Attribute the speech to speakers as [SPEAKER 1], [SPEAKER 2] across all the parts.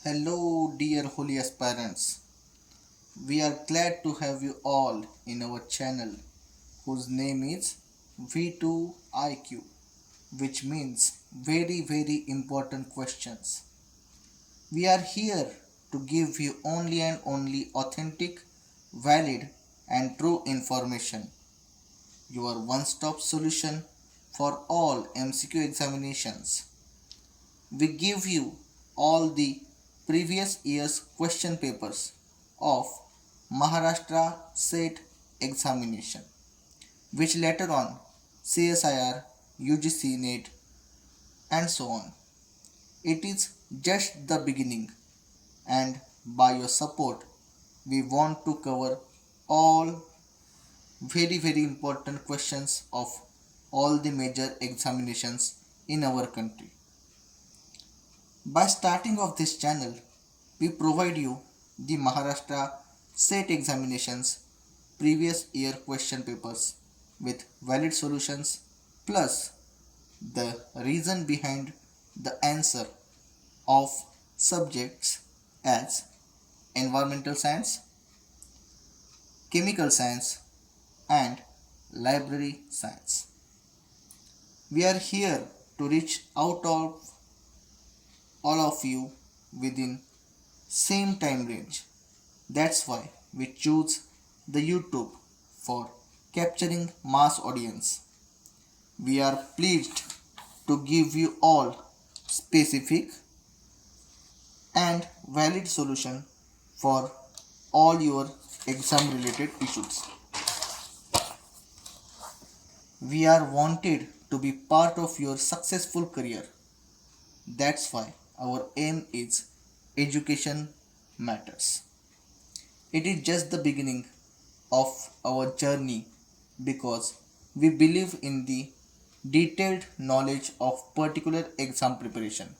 [SPEAKER 1] Hello, dear holy aspirants. We are glad to have you all in our channel, whose name is V2IQ, which means very important questions. We are here to give you only and only authentic, valid, and true information. Your one stop solution for all MCQ examinations. We give you all the previous year's question papers of Maharashtra SET examination, which later on CSIR, UGC NET, and so on. It is just the beginning, and by your support, we want to cover all very important questions of all the major examinations in our country. By starting of this channel, we provide you the Maharashtra SET examinations previous year question papers with valid solutions plus the reason behind the answer of subjects as environmental science, chemical science, and library science. We are here to reach out of all of you within same time range. That's why we choose the YouTube for capturing mass audience. We are pleased to give you all specific and valid solution for all your exam related issues. We are wanted to be part of your successful career. That's why our aim is education matters. It is just the beginning of our journey because we believe in the detailed knowledge of particular exam preparation,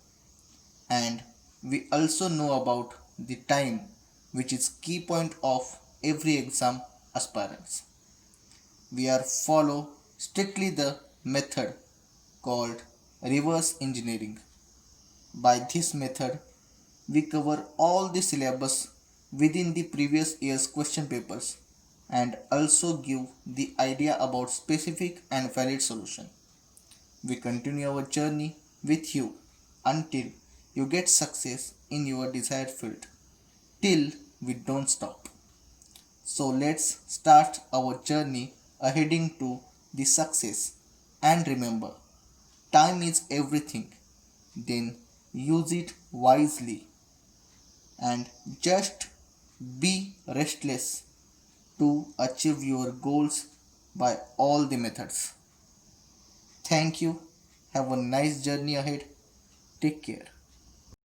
[SPEAKER 1] and we also know about the time, which is key point of every exam aspirants. We are follow strictly the method called reverse engineering. By this method, we cover all the syllabus within the previous year's question papers and also give the idea about specific and valid solution. We continue our journey with you until you get success in your desired field. Till we don't stop. So let's start our journey heading to the success. And remember, time is everything. Then use it wisely and just be restless to achieve your goals by all the methods. Thank you. Have a nice journey ahead. Take care.